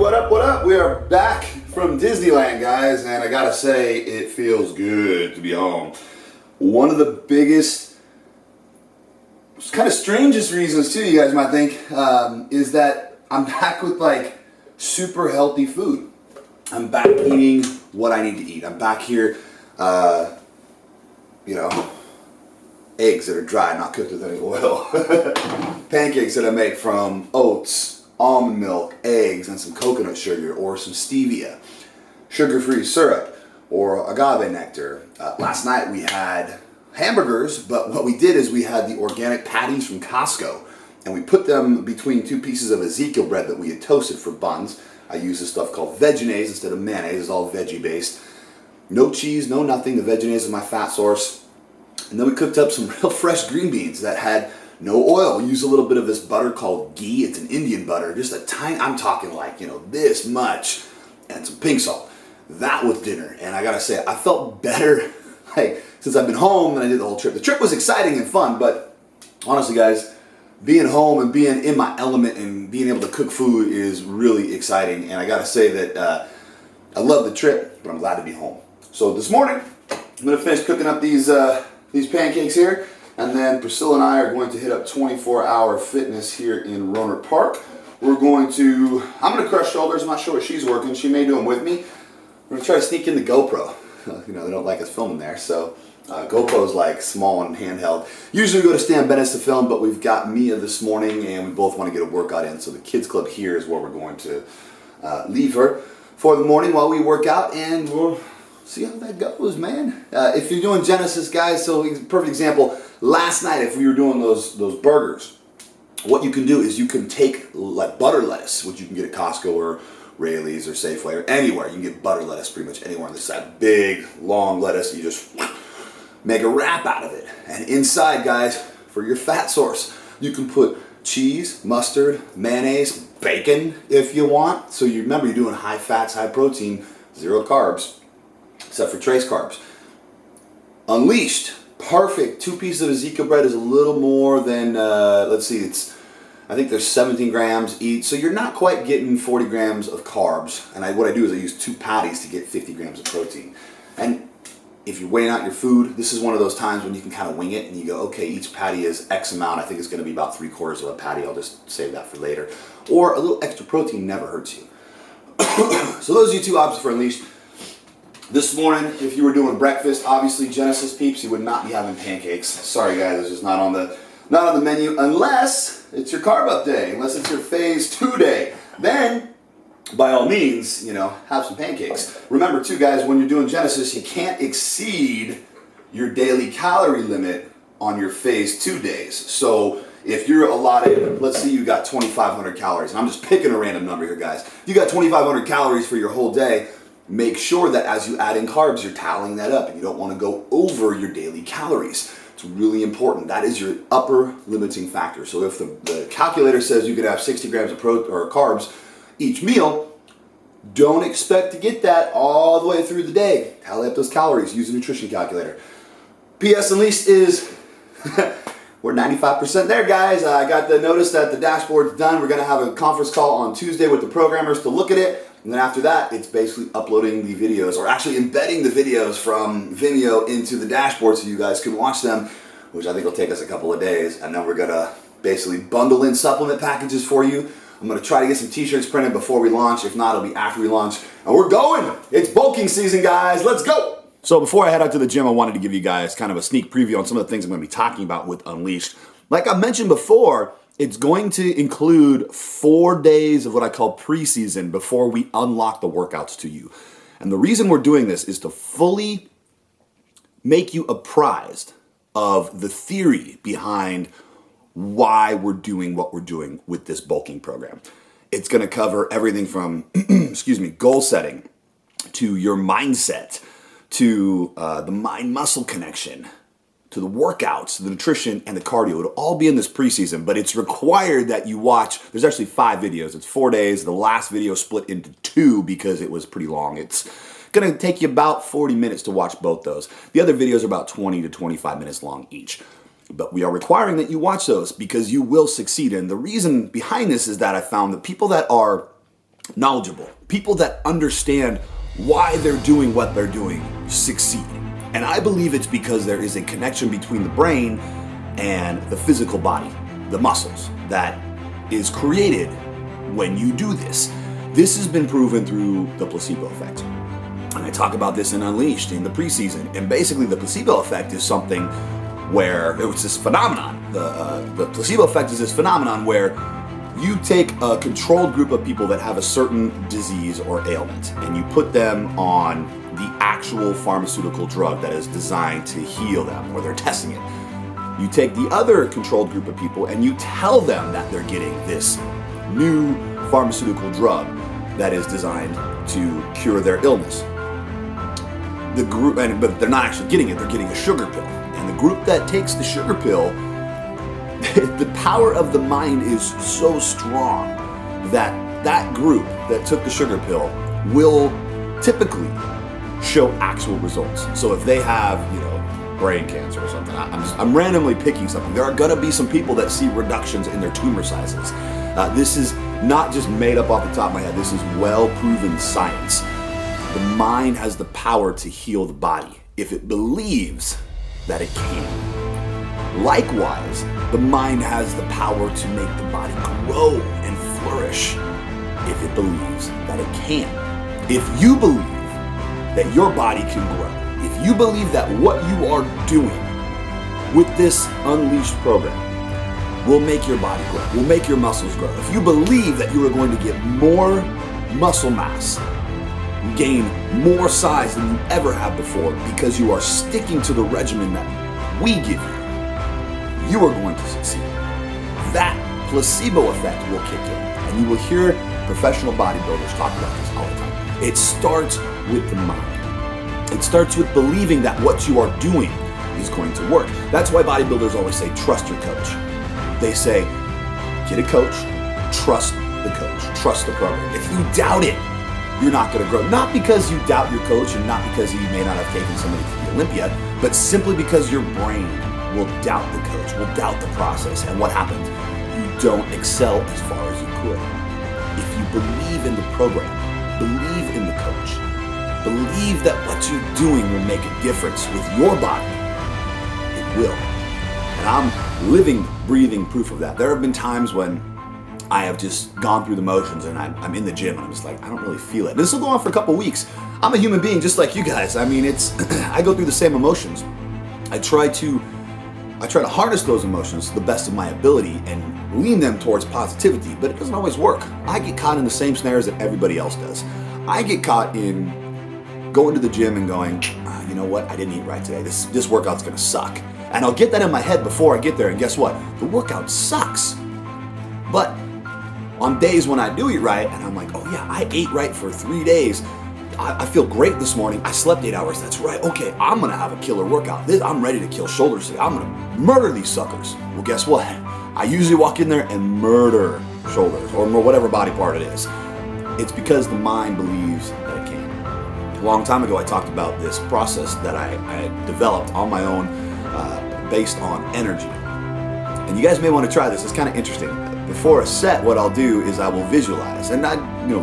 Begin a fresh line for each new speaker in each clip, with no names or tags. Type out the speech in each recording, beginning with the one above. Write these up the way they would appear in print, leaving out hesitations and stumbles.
what up, what up? We are back from Disneyland, guys, and I gotta say, it feels good to be home. One of the biggest, kind of strangest reasons too, you guys might think, is that I'm back with like super healthy food. I'm back eating what I need to eat. I'm back here, eggs that are dry, not cooked with any oil. Pancakes that I make from oats, almond milk, eggs, and some coconut sugar or some stevia, sugar-free syrup, or agave nectar. Last night we had hamburgers, but what we did is we had the organic patties from Costco, and we put them between two pieces of Ezekiel bread that we had toasted for buns. I use this stuff called Vegenaise instead of mayonnaise. It's all veggie-based. No cheese, no nothing. The Vegenaise is my fat source. And then we cooked up some real fresh green beans that had no oil. We use a little bit of this butter called ghee. It's an Indian butter, just a tiny, I'm talking like, this much, and some pink salt. That was dinner, and I gotta say, I felt better since I've been home than I did the whole trip. The trip was exciting and fun, but honestly, guys, being home and being in my element and being able to cook food is really exciting, and I gotta say that I love the trip, but I'm glad to be home. So this morning, I'm gonna finish cooking up these pancakes here. And then Priscilla and I are going to hit up 24-hour fitness here in Rohnert Park. I'm going to crush shoulders. I'm not sure what she's working. She may do them with me. We're going to try to sneak in the GoPro. They don't like us filming there. So GoPro's like small and handheld. Usually we go to Stan Bennett's to film, but we've got Mia this morning and we both want to get a workout in. So the kids club here is where we're going to leave her for the morning while we work out, and we'll see how that goes, man. If you're doing Genesis, guys, so perfect example. Last night, if we were doing those burgers, what you can do is you can take like butter lettuce, which you can get at Costco or Rayleigh's or Safeway or anywhere. You can get butter lettuce pretty much anywhere on this side. Big, long lettuce. You just make a wrap out of it. And inside, guys, for your fat source, you can put cheese, mustard, mayonnaise, bacon if you want. So you remember you're doing high fats, high protein, zero carbs, except for trace carbs. Unleashed. Perfect. 2 pieces of Ezekiel bread is a little more than, I think there's 17 grams each. So you're not quite getting 40 grams of carbs. And what I do is I use 2 patties to get 50 grams of protein. And if you're weighing out your food, this is one of those times when you can kind of wing it and you go, okay, each patty is X amount. I think it's going to be about 3/4 of a patty. I'll just save that for later. Or a little extra protein never hurts you. So those are your 2 options for Unleashed. This morning, if you were doing breakfast, obviously Genesis peeps, you would not be having pancakes. Sorry guys, it's just not on the menu unless it's your carb up day, unless it's your phase 2 day. Then, by all means, have some pancakes. Remember too guys, when you're doing Genesis, you can't exceed your daily calorie limit on your phase 2 days. So if you're allotted, let's say you got 2,500 calories, and I'm just picking a random number here guys. You got 2,500 calories for your whole day. Make sure that as you add in carbs, you're tallying that up, and you don't want to go over your daily calories. It's really important. That is your upper limiting factor. So if the calculator says you could have 60 grams of carbs each meal, don't expect to get that all the way through the day. Tally up those calories. Use a nutrition calculator. PS Unleashed is, we're 95% there, guys. I got the notice that the dashboard's done. We're going to have a conference call on Tuesday with the programmers to look at it. And then after that, it's basically uploading the videos, or actually embedding the videos from Vimeo into the dashboard so you guys can watch them, which I think will take us a couple of days. And then we're gonna basically bundle in supplement packages for you. I'm gonna try to get some t-shirts printed before we launch. If not, it'll be after we launch. And we're going! It's bulking season, guys. Let's go! So before I head out to the gym, I wanted to give you guys kind of a sneak preview on some of the things I'm gonna be talking about with Unleashed. Like I mentioned before, it's going to include 4 days of what I call preseason before we unlock the workouts to you. And the reason we're doing this is to fully make you apprised of the theory behind why we're doing what we're doing with this bulking program. It's going to cover everything from, goal setting, to your mindset, to the mind-muscle connection, to the workouts, the nutrition, and the cardio. It'll all be in this preseason, but it's required that you watch. There's actually 5 videos. It's 4 days. The last video split into 2 because it was pretty long. It's going to take you about 40 minutes to watch both those. The other videos are about 20 to 25 minutes long each. But we are requiring that you watch those because you will succeed. And the reason behind this is that I found that people that are knowledgeable, people that understand why they're doing what they're doing succeed. And I believe it's because there is a connection between the brain and the physical body, the muscles, that is created when you do this. This has been proven through the placebo effect. And I talk about this in Unleashed in the preseason. And basically the placebo effect is something where it was this phenomenon. The placebo effect is this phenomenon where you take a controlled group of people that have a certain disease or ailment and you put them on the actual pharmaceutical drug that is designed to heal them, or they're testing it. You take the other controlled group of people and you tell them that they're getting this new pharmaceutical drug that is designed to cure their illness. The group, but they're not actually getting it, they're getting a sugar pill. And the group that takes the sugar pill, the power of the mind is so strong that that group that took the sugar pill will typically show actual results. So if they have, brain cancer or something, I'm randomly picking something, there are gonna be some people that see reductions in their tumor sizes. This is not just made up off the top of my head, this is well-proven science. The mind has the power to heal the body if it believes that it can. Likewise, the mind has the power to make the body grow and flourish if it believes that it can. If you believe that your body can grow, if you believe that what you are doing with this Unleashed program will make your body grow, will make your muscles grow, if you believe that you are going to get more muscle mass, gain more size than you ever have before because you are sticking to the regimen that we give you are going to succeed. That placebo effect will kick in, and you will hear professional bodybuilders talk about this all the time. It starts with the mind. It starts with believing that what you are doing is going to work. That's why bodybuilders always say, trust your coach. They say, get a coach, trust the coach, trust the program. If you doubt it, you're not going to grow. Not because you doubt your coach and not because you may not have taken somebody to the Olympia, but simply because your brain will doubt the coach, will doubt the process. And what happens? You don't excel as far as you could. If you believe in the program, believe in the coach, believe that what you're doing will make a difference with your body, it will. And I'm living, breathing proof of that. There have been times when I have just gone through the motions and I'm in the gym and I'm just like, I don't really feel it. This will go on for a couple weeks. I'm a human being just like you guys. I mean, I go through the same emotions. I try to harness those emotions to the best of my ability and lean them towards positivity, but it doesn't always work. I get caught in the same snares that everybody else does. I get caught in going to the gym and going, you know what, I didn't eat right today. This workout's gonna suck. And I'll get that in my head before I get there, and guess what? The workout sucks. But on days when I do eat right, and I'm like, oh yeah, I ate right for 3 days, I feel great this morning, I slept 8 hours, that's right, okay, I'm gonna have a killer workout. I'm ready to kill shoulders today, I'm gonna murder these suckers. Well, guess what? I usually walk in there and murder shoulders, or whatever body part it is. It's because the mind believes that it can. A long time ago, I talked about this process that I developed on my own, based on energy. And you guys may want to try this, it's kind of interesting. Before a set, what I'll do is I will visualize, and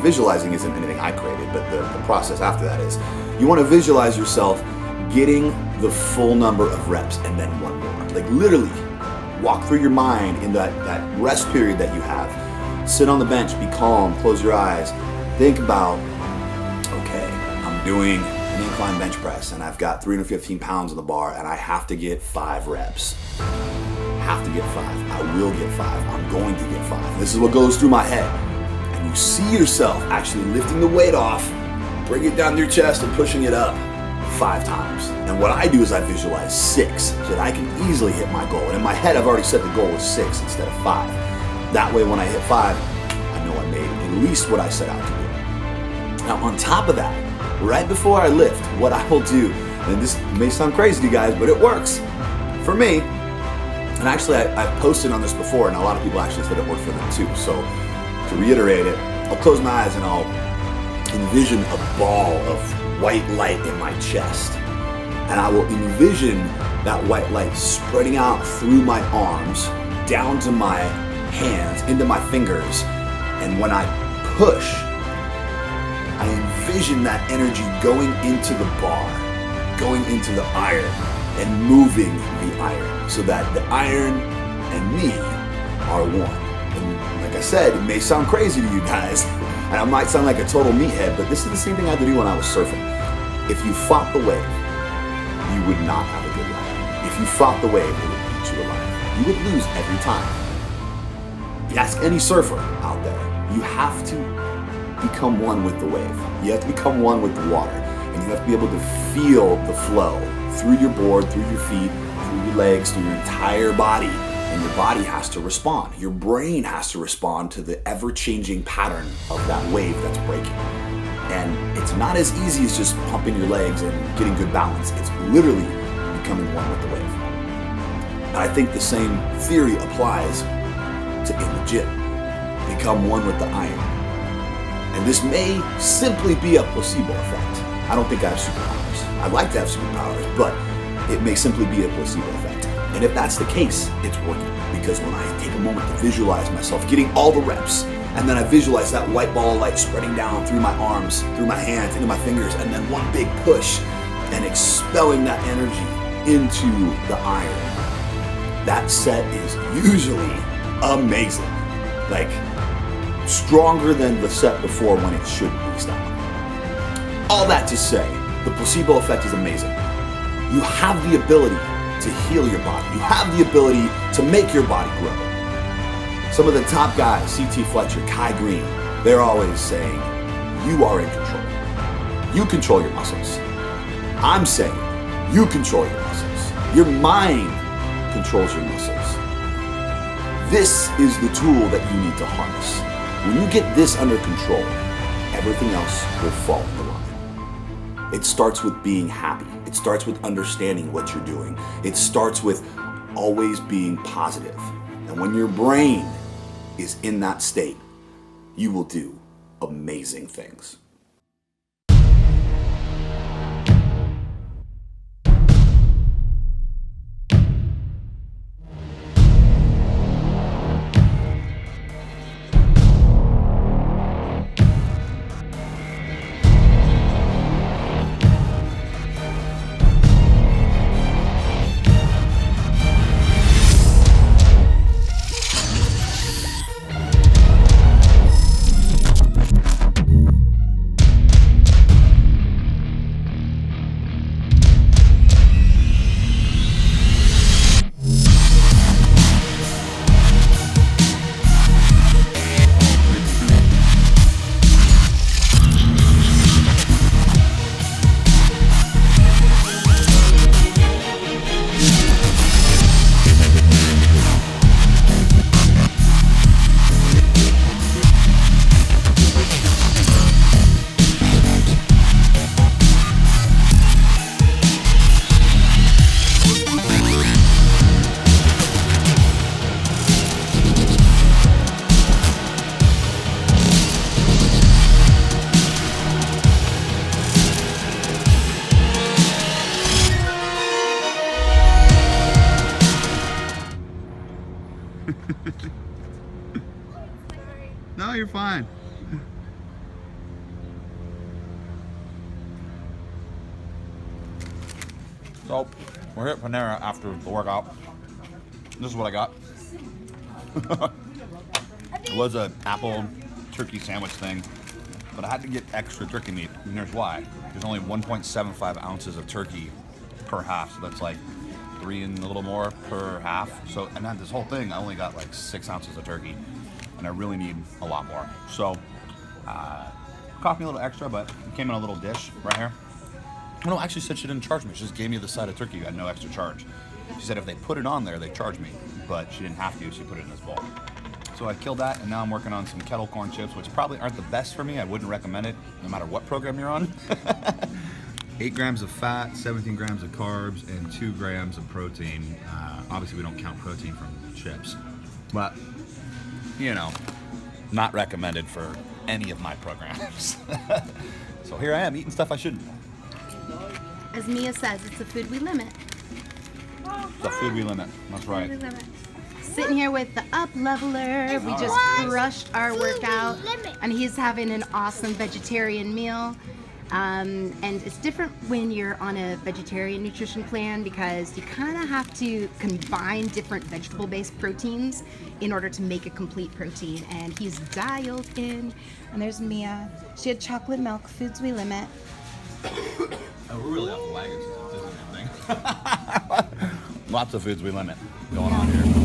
visualizing isn't anything I created, but the process after that is, you want to visualize yourself getting the full number of reps and then one more. Like literally walk through your mind in that rest period that you have. Sit on the bench, be calm, close your eyes, think about, okay, I'm doing an incline bench press and I've got 315 pounds on the bar and I have to get 5 reps. Have to get 5. I will get 5. I'm going to get 5. This is what goes through my head. And you see yourself actually lifting the weight off, bringing it down to your chest and pushing it up 5 times. And what I do is I visualize 6 so that I can easily hit my goal. And in my head, I've already set the goal as 6 instead of 5. That way, when I hit 5, I know I made at least what I set out to do. Now, on top of that, right before I lift, what I will do, and this may sound crazy to you guys, but it works for me. And actually, I've posted on this before, and a lot of people actually said it worked for them too. So, to reiterate it, I'll close my eyes and I'll envision a ball of white light in my chest. And I will envision that white light spreading out through my arms, down to my hands, into my fingers. And when I push envision that energy going into the bar, going into the iron, and moving the iron so that the iron and me are one. And like I said, it may sound crazy to you guys, and I might sound like a total meathead, but this is the same thing I had to do when I was surfing. If you fought the wave, you would not have a good life. If you fought the wave, it would beat you alive. You would lose every time. You ask any surfer out there, you have to become one with the wave. You have to become one with the water, and you have to be able to feel the flow through your board, through your feet, through your legs, through your entire body. And your body has to respond. Your brain has to respond to the ever-changing pattern of that wave that's breaking. And it's not as easy as just pumping your legs and getting good balance. It's literally becoming one with the wave. And I think the same theory applies to in the gym. Become one with the iron. And this may simply be a placebo effect. I don't think I have superpowers. I'd like to have superpowers, but it may simply be a placebo effect. And if that's the case, it's working. Because when I take a moment to visualize myself getting all the reps, and then I visualize that white ball of light spreading down through my arms, through my hands, into my fingers, and then one big push, and expelling that energy into the iron. That set is usually amazing. Like, stronger than the set before when it shouldn't be style. All that to say, the placebo effect is amazing. You have the ability to heal your body. You have the ability to make your body grow. Some of the top guys, C.T. Fletcher, Kai Green, they're always saying, you are in control. You control your muscles. I'm saying, you control your muscles. Your mind controls your muscles. This is the tool that you need to harness. When you get this under control, everything else will fall into line. It starts with being happy. It starts with understanding what you're doing. It starts with always being positive. And when your brain is in that state, you will do amazing things.
No, you're fine. So, we're here at Panera after the workout. This is what I got. It was an apple turkey sandwich thing, but I had to get extra turkey meat, and here's why. There's only 1.75 ounces of turkey per half, so that's like 3 and a little more per half. So, and then this whole thing, I only got like 6 ounces of turkey, and I really need a lot more. So, cost me a little extra, but it came in a little dish right here. No, actually said she didn't charge me. She just gave me the side of turkey at no extra charge. She said if they put it on there, they charge me, but she didn't have to. She put it in this bowl. So I killed that, and now I'm working on some kettle corn chips, which probably aren't the best for me. I wouldn't recommend it, no matter what program you're on. 8 grams of fat, 17 grams of carbs, and 2 grams of protein. Obviously, we don't count protein from chips, but you know, not recommended for any of my programs. So here I am eating stuff I shouldn't.
As Mia says, it's a food we limit.
It's a food we limit. That's right.
Food we limit. sitting here with the up leveler. We just crushed our workout, and he's having an awesome vegetarian meal. And it's different when you're on a vegetarian nutrition plan because you kind of have to combine different vegetable-based proteins in order to make a complete protein. And he's dialed in. And there's Mia. She had chocolate milk, foods we limit.
Oh, we're really off the wagon. This is a good thing. Lots of foods we limit going on here.